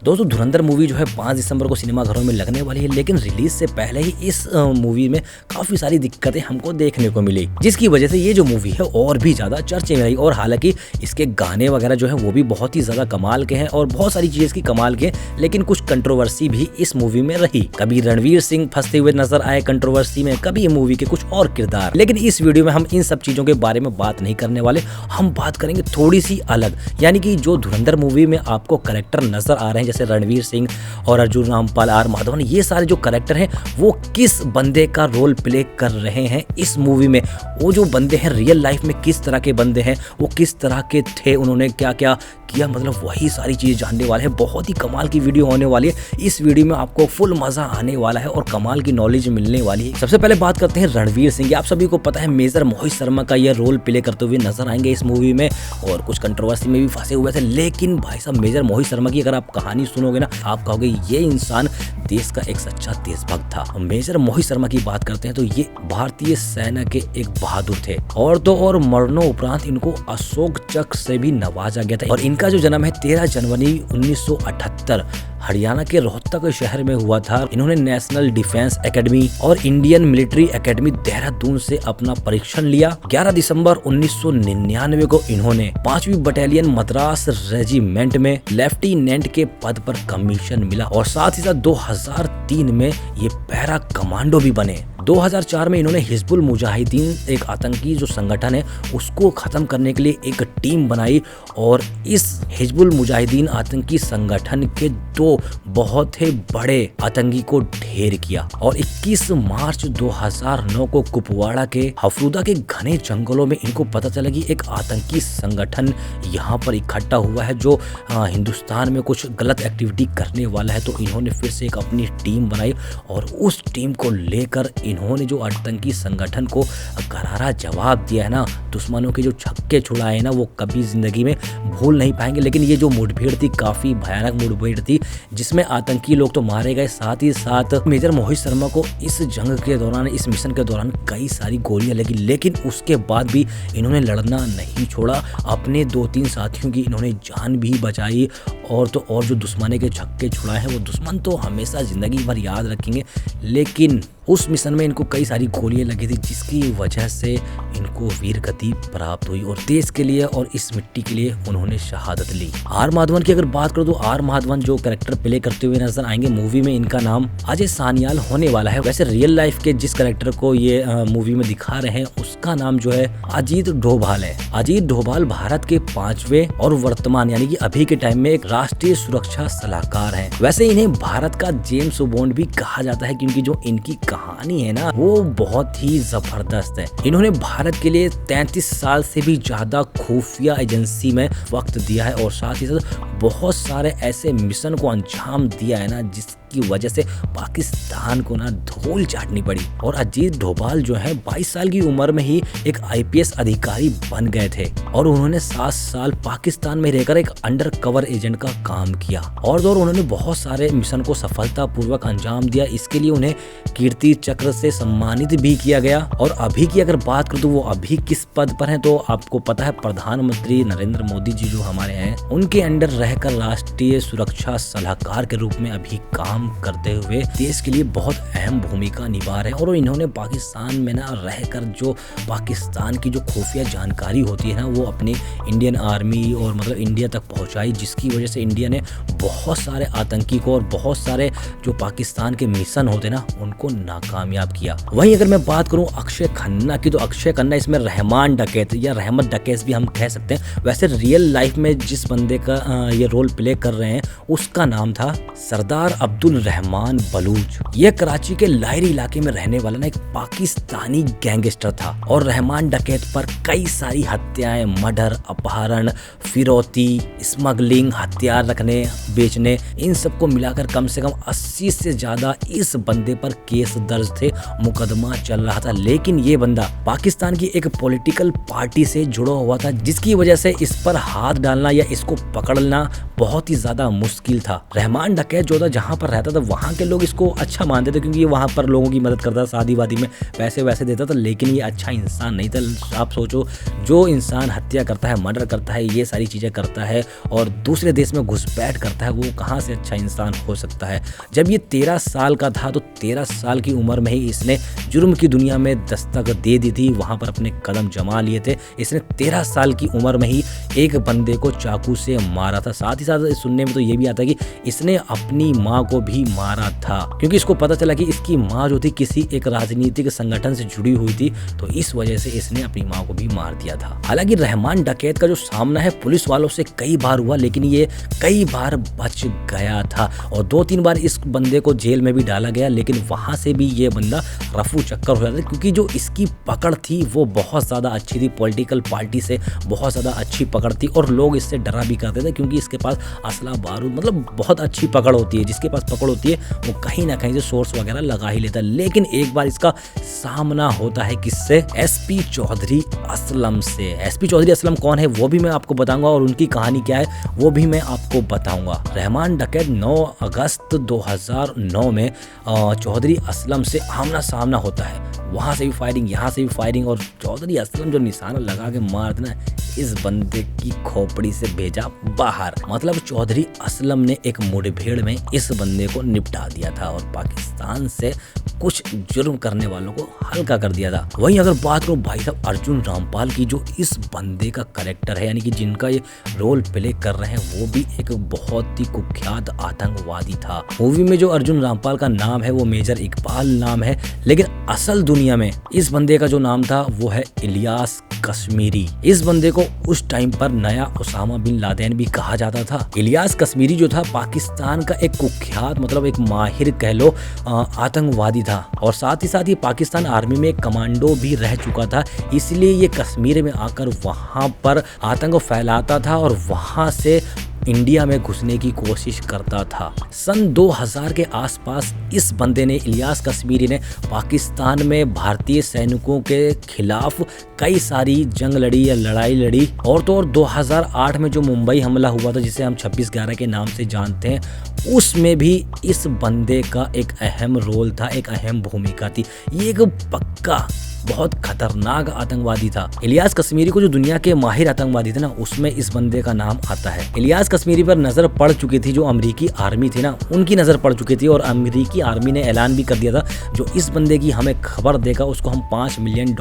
दोस्तों धुरंधर मूवी जो है 5 दिसंबर को सिनेमाघरों में लगने वाली है, लेकिन रिलीज से पहले ही इस मूवी में काफी सारी दिक्कतें हमको देखने को मिली, जिसकी वजह से ये जो मूवी है और भी ज्यादा चर्चे में रही। और हालांकि इसके गाने वगैरह जो है वो भी बहुत ही ज्यादा कमाल के हैं और बहुत सारी चीज की कमाल के, लेकिन कुछ कंट्रोवर्सी भी इस मूवी में रही। कभी रणवीर सिंह फंसते हुए नजर आए कंट्रोवर्सी में, कभी ये मूवी के कुछ और किरदार। लेकिन इस वीडियो में हम इन सब चीजों के बारे में बात नहीं करने वाले, हम बात करेंगे थोड़ी सी अलग, यानी कि जो धुरंधर मूवी में आपको कैरेक्टर नजर आ रहे हैं जैसे रणवीर सिंह और अर्जुन रामपाल, आर माधवन, ये सारे जो कैरेक्टर हैं वो किस बंदे का रोल प्ले कर रहे हैं इस मूवी में। वो जो बंदे हैं रियल लाइफ में किस तरह के बंदे हैं, वो किस तरह के थे, उन्होंने क्या क्या किया, मतलब वही सारी चीज जानने वाले हैं। बहुत ही कमाल की वीडियो होने वाली है। इस वीडियो में आपको फुल मजा आने वाला है और कमाल की नॉलेज मिलने वाली है। सबसे पहले बात करते हैं रणवीर सिंह की। आप सभी को पता है मेजर मोहित शर्मा का यह रोल प्ले करते हुए नजर आएंगे इस मूवी में, और कुछ कंट्रोवर्सी में भी फंसे हुए थे। लेकिन भाई साहब मेजर मोहित शर्मा की अगर आप कहानी सुनोगे ना, आप कहोगे ये इंसान देश का एक सच्चा देशभक्त था। मेजर मोहित शर्मा की बात करते हैं तो ये भारतीय सेना के एक बहादुर थे, और तो और मरणों उपरांत इनको अशोक चक्र से भी नवाजा गया था। और इनका जो जन्म है 13 जनवरी 1978 हरियाणा के रोहतक शहर में हुआ था। इन्होंने नेशनल डिफेंस एकेडमी और इंडियन मिलिट्री एकेडमी देहरादून से अपना परीक्षण लिया। 11 दिसंबर 1999 को इन्होंने 5वीं बटालियन मद्रास रेजिमेंट में लेफ्टिनेंट के पद पर कमीशन मिला, और साथ ही साथ 2003 में ये पैरा कमांडो भी बने। 2004 में इन्होंने हिजबुल मुजाहिदीन, एक आतंकी जो संगठन है, उसको खत्म करने के लिए एक टीम बनाई, और इस हिजबुल मुजाहिदीन आतंकी संगठन के 2 बहुत ही बड़े आतंकी को ढेर किया। और 21 मार्च 2009 को कुपवाड़ा के हफरूदा के घने जंगलों में इनको पता चला कि एक आतंकी संगठन यहाँ पर इकट्ठा हुआ है जो हिंदुस्तान में कुछ गलत एक्टिविटी करने वाला है। तो इन्होंने फिर से एक अपनी टीम बनाई, और उस टीम को लेकर इन्होंने जो आतंकी संगठन को करारा जवाब दिया है ना, दुश्मनों के जो छक्के छुड़ाए ना, वो कभी जिंदगी में भूल नहीं पाएंगे। लेकिन ये जो मुठभेड़ थी काफी भयानक मुठभेड़ थी, जिसमें आतंकी लोग तो मारे गए, साथ ही साथ मेजर मोहित शर्मा को इस जंग के दौरान, इस मिशन के दौरान कई सारी गोलियां लगी। लेकिन उसके बाद भी इन्होंने लड़ना नहीं छोड़ा, अपने 2-3 साथियों की इन्होंने जान भी बचाई, और तो और जो दुश्मन के छक्के छुड़ाए हैं वो दुश्मन तो हमेशा जिंदगी भर याद रखेंगे। लेकिन उस मिशन में इनको कई सारी गोलियां लगी थी, जिसकी वजह से इनको वीर गति प्राप्त हुई, और देश के लिए और इस मिट्टी के लिए उन्होंने शहादत ली। आर माधवन की अगर बात करो तो आर माधवन जो कैरेक्टर प्ले करते हुए नजर आएंगे मूवी में, इनका नाम अजय सान्याल होने वाला है। वैसे रियल लाइफ के जिस कैरेक्टर को ये मूवी में दिखा रहे हैं उसका नाम जो है अजीत डोभाल है। अजीत डोभाल भारत के 5वें और वर्तमान यानी कि अभी के टाइम में एक राष्ट्रीय सुरक्षा सलाहकार है। वैसे इन्हें भारत का जेम्स बॉन्ड भी कहा जाता है, क्योंकि जो इनकी कहानी है ना वो बहुत ही जबरदस्त है। इन्होंने भारत के लिए 33 साल से भी ज्यादा खुफिया एजेंसी में वक्त दिया है, और साथ ही साथ बहुत सारे ऐसे मिशन को अंजाम दिया है ना, जिसकी वजह से पाकिस्तान को ना धूल चाटनी पड़ी। और अजीत डोभाल जो है 22 साल की उम्र में ही एक IPS अधिकारी बन गए थे, और उन्होंने 7 साल पाकिस्तान में रहकर एक अंडर कवर एजेंट का काम किया, और उन्होंने बहुत सारे मिशन को सफलतापूर्वक अंजाम दिया। इसके लिए उन्हें कीर्ति चक्र से सम्मानित भी किया गया। और अभी की अगर बात करूं तो वो अभी किस पद पर हैं, तो आपको पता है प्रधानमंत्री नरेंद्र मोदी जी जो हमारे हैं, उनके अंडर रहकर राष्ट्रीय सुरक्षा सलाहकार के रूप में अभी काम करते हुए देश के लिए बहुत अहम भूमिका निभा रहे हैं। और इन्होंने पाकिस्तान में ना रहकर जो पाकिस्तान की जो खुफिया जानकारी होती है ना, वो अपनी इंडियन आर्मी और मतलब इंडिया तक पहुंचाई, जिसकी वजह से इंडिया ने बहुत सारे आतंकी को और बहुत सारे जो पाकिस्तान के मिशन होते ना उनको नाकामयाब किया। वहीं अगर मैं बात करूं अक्षय खन्ना की, तो अक्षय खन्ना इसमें रहमान डकैत या रहमत डकैत भी हम कह सकते हैं। वैसे रियल लाइफ में जिस बंदे का ये रोल प्ले कर रहे हैं उसका नाम था सरदार अब्दुल रहमान बलूच। ये कराची के लाहौर इलाके में रहने वाला ना एक पाकिस्तानी गैंगस्टर था, और रहमान डकैत पर कई सारी हत्याएं, मर्डर, अपहरण, फिरौती, स्मगलिंग, हथियार रखने, बेचने, इन सबको मिलाकर कम से कम 80 से ज्यादा इस बंदे पर केस दर्ज थे, मुकदमा चल रहा था। लेकिन ये बंदा पाकिस्तान की एक पॉलिटिकल पार्टी से जुड़ा हुआ था, जिसकी वजह से इस पर हाथ डालना या इसको पकड़ना बहुत ही ज्यादा मुश्किल था। रहमान डकैत जो था जहाँ पर रहता था वहाँ के लोग इसको अच्छा मानते थे, क्योंकि ये वहाँ पर लोगों की मदद करता था, शादी वादी में पैसे वैसे देता था। लेकिन ये अच्छा इंसान नहीं था। आप सोचो, जो इंसान हत्या करता है, मर्डर करता है, ये सारी चीज़ें करता है और दूसरे देश में घुसपैठ करता है, वो कहाँ से अच्छा इंसान हो सकता है। जब ये 13 साल का था तो 13 साल की उम्र में ही इसने जुर्म की दुनिया में दस्तक दे दी थी, वहाँ पर अपने कदम जमा लिए थे। इसने 13 साल की उम्र में ही एक बंदे को चाकू से मारा था। साथ ही साथ सुनने में तो ये भी आता है कि इसने अपनी माँ को भी मारा था, क्योंकि इसको पता चला कि इसकी माँ जो थी किसी एक राजनीतिक संगठन से जुड़ी हुई थी, तो इस वजह से इसने अपनी माँ को भी मार दिया था। हालांकि रहमान डकैत का जो सामना है पुलिस वालों से कई बार हुआ, लेकिन ये कई बार बच गया था और 2-3 बार इस बंदे को जेल में भी डाला गया, लेकिन वहां से भी ये बंदा रफू चक्कर हो जाता है, क्योंकि जो इसकी पकड़ थी वो बहुत ज़्यादा अच्छी थी। पॉलिटिकल पार्टी से बहुत ज़्यादा अच्छी पकड़ थी और लोग इससे डरा भी करते थे, क्योंकि इसके पास असला बारूद, मतलब बहुत अच्छी पकड़ होती है। जिसके पास पकड़ होती है वो कहीं ना कहीं से सोर्स वगैरह लगा ही लेता है। लेकिन एक बार इसका सामना होता है किससे? एसपी चौधरी असलम से। एसपी चौधरी असलम कौन है वो भी मैं आपको बताऊंगा और उनकी कहानी क्या है वो भी मैं आपको बताऊंगा। रहमान डकैत 9 अगस्त 2009 में चौधरी असलम से आमना सामना होता है। वहाँ से भी फायरिंग, यहाँ से भी फायरिंग, और चौधरी असलम जो निशाना लगा के मार देना, इस बंदे की खोपड़ी से भेजा बाहर। मतलब चौधरी असलम ने एक मुठभेड़ में इस बंदे को निपटा दिया था और पाकिस्तान से कुछ जुर्म करने वालों को हल्का कर दिया था। वहीं अगर बात करूं भाई साहब अर्जुन रामपाल की, जो इस बंदे का कैरेक्टर है, यानी कि जिनका ये रोल प्ले कर रहे हैं, वो भी एक बहुत ही कुख्यात आतंकवादी था। मूवी में जो अर्जुन रामपाल का नाम है वो मेजर इकबाल नाम है, लेकिन असल दुनिया में इस बंदे का जो नाम था वो है इलियास कश्मीरी। इस बंदे को उस टाइम पर नया उसामा बिन लादेन भी कहा जाता था। इलियास कश्मीरी जो था पाकिस्तान का एक कुख्यात, मतलब एक माहिर कह लो आतंकवादी था, और साथ ही साथ ये पाकिस्तान आर्मी में एक कमांडो भी रह चुका था। इसलिए ये कश्मीर में आकर वहां पर आतंक फैलाता था और वहां से इंडिया में घुसने की कोशिश करता था। सन 2000 के आसपास इस बंदे ने, इलियास कश्मीरी ने, पाकिस्तान में भारतीय सैनिकों के खिलाफ कई सारी जंग लड़ी या लड़ाई लड़ी। और तो और 2008 में जो मुंबई हमला हुआ था, जिसे हम 26/11 के नाम से जानते हैं, उसमें भी इस बंदे का एक अहम रोल था, एक अहम भूमिका थी। ये एक पक्का बहुत खतरनाक आतंकवादी था। इलियास कश्मीरी को जो दुनिया के माहिर आतंकवादी थे ना, उसमें इस बंदे का नाम आता है। इलियास कश्मीरी पर नजर पड़ चुकी थी जो अमेरिकी आर्मी थी ना, उनकी नजर पड़ चुकी थी और अमेरिकी आर्मी ने ऐलान भी कर दिया था, जो इस बंदे की हमें खबर देगा उसको हम $5 मिलियन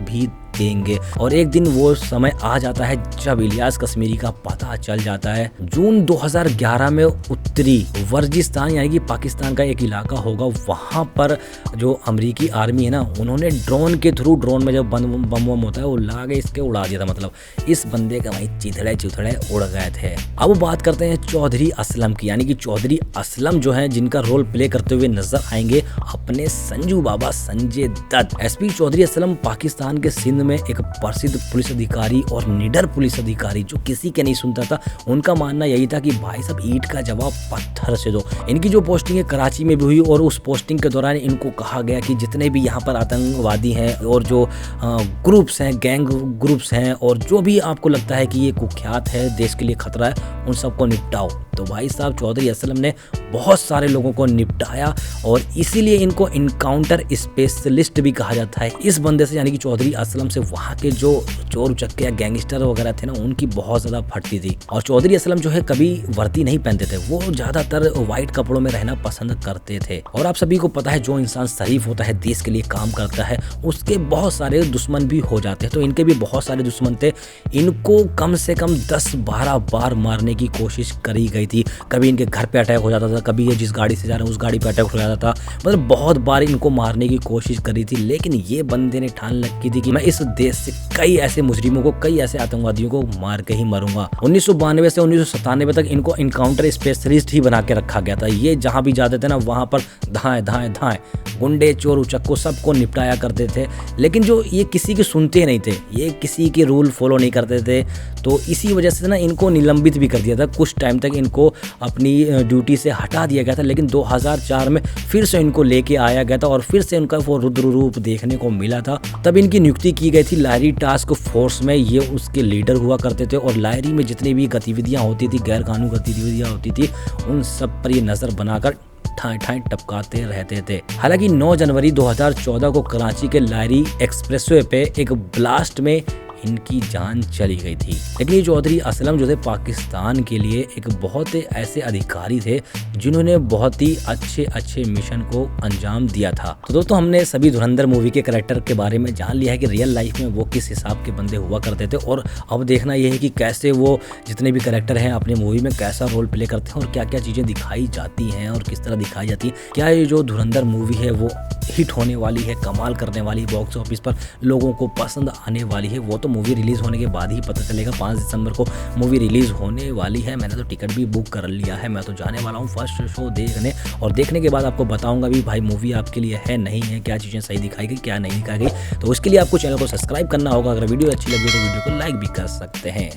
भी देंगे। और एक दिन वो समय आ जाता है जब इलियास कश्मीरी का पता चल जाता है। जून 2011 में उत्तरी वर्जिस्तान, यानी कि पाकिस्तान का एक इलाका होगा, वहां पर जो अमेरिकी आर्मी है ना, उन्होंने ड्रोन के थ्रू, ड्रोन में जब बम होता है वो ला के इसके उड़ा दिया था। मतलब इस बंदे का वही चिथड़े उड़ गए थे। अब बात करते हैं चौधरी असलम की, यानी कि चौधरी असलम जो है, जिनका रोल प्ले करते हुए नजर आएंगे अपने संजू बाबा संजय दत्त। एसपी चौधरी असलम पाकिस्तान के सिंध में एक प्रसिद्ध पुलिस अधिकारी और निडर पुलिस अधिकारी, जो किसी के नहीं सुनता था। उनका मानना यही था कि भाई साहब ईंट का जवाब पत्थर से दो। इनकी जो पोस्टिंग है कराची में भी हुई और उस पोस्टिंग के दौरान इनको कहा गया कि जितने भी यहाँ पर आतंकवादी हैं और जो ग्रुप्स हैं, गैंग ग्रुप्स हैं, और जो भी आपको लगता है कि ये कुख्यात है, देश के लिए खतरा है, उन सबको निपटाओ। तो भाई साहब चौधरी असलम ने बहुत सारे लोगों को निपटाया और इसीलिए इनको इनकाउंटर स्पेशलिस्ट भी कहा जाता है। इस बंदे से, यानी कि चौधरी असलम से, वहाँ के जो चोर उचक्के या गैंगस्टर वगैरह थे ना, उनकी बहुत ज़्यादा फटती थी। और चौधरी असलम जो है कभी वर्दी नहीं पहनते थे, वो ज़्यादातर वाइट कपड़ों में रहना पसंद करते थे। और आप सभी को पता है जो इंसान शरीफ होता है, देश के लिए काम करता है, उसके बहुत सारे दुश्मन भी हो जाते हैं। तो इनके भी बहुत सारे दुश्मन थे। इनको कम से कम 10-12 बार मारने की कोशिश करी गई थी। कभी इनके घर पे अटैक हो जाता था, कभी ये जिस गाड़ी से जा रहे हैं उस गाड़ी पे अटैक हो जाता था। मतलब बहुत बार इनको मारने की कोशिश करी थी, लेकिन ये बंदे ने ठान रखी थी कि मैं इस देश से कई ऐसे मुजरिमों को, कई ऐसे आतंकवादियों को मार के ही मरूंगा। 1992 से 1997 तक इनको इनकाउंटर स्पेशलिस्ट ही बना के रखा गया था। ये जहां भी जाते थे ना, वहां पर धाएं धाएं धाएं गुंडे, चोर उचक्को सबको निपटाया करते थे। लेकिन जो ये किसी की सुनते नहीं थे, ये किसी के रूल फॉलो नहीं करते थे, तो इसी वजह से ना इनको निलंबित भी कर दिया था। कुछ टाइम तक इनको अपनी ड्यूटी से हटा दिया गया था, लेकिन 2004 में फिर से इनको लेके आया गया था और फिर से उनका वो रुद्र रूप देखने को मिला था। तब इनकी नियुक्ति की गई थी लाहौरी टास्क फोर्स में। ये उसके लीडर हुआ करते थे और लाहौरी में जितनी भी गतिविधियां होती थी, गैर कानूनी गतिविधियां होती थी, उन सब पर ये नजर बनाकर ठाई ठाई टपकाते रहते थे। हालांकि 9 जनवरी 2014 को कराची के लारी एक्सप्रेसवे पे एक ब्लास्ट में इनकी जान चली गई थी। लेकिन ये चौधरी असलम जो थे पाकिस्तान के लिए एक बहुत ऐसे अधिकारी थे जिन्होंने बहुत ही अच्छे मिशन को अंजाम दिया था। तो दोस्तों हमने सभी धुरंधर मूवी के कैरेक्टर के बारे में जान लिया है कि रियल लाइफ में वो किस हिसाब के बंदे हुआ करते थे, और अब देखना यह है कि कैसे वो जितने भी कैरेक्टर हैं अपनी मूवी में कैसा रोल प्ले करते हैं और क्या क्या चीज़ें दिखाई जाती हैं और किस तरह दिखाई जाती है। क्या ये जो धुरंधर मूवी है वो हिट होने वाली है, कमाल करने वाली, बॉक्स ऑफिस पर लोगों को पसंद आने वाली है, वो तो मूवी रिलीज़ होने के बाद ही पता चलेगा। 5 दिसंबर को मूवी रिलीज़ होने वाली है। मैंने तो टिकट भी बुक कर लिया है, मैं तो जाने वाला हूँ फर्स्ट शो देखने, और देखने के बाद आपको बताऊंगा भी भाई मूवी आपके लिए है नहीं है, क्या चीज़ें सही दिखाई गई क्या नहीं दिखाई गई। तो उसके लिए आपको चैनल को सब्सक्राइब करना होगा। अगर वीडियो अच्छी लगी तो वीडियो को लाइक भी कर सकते हैं।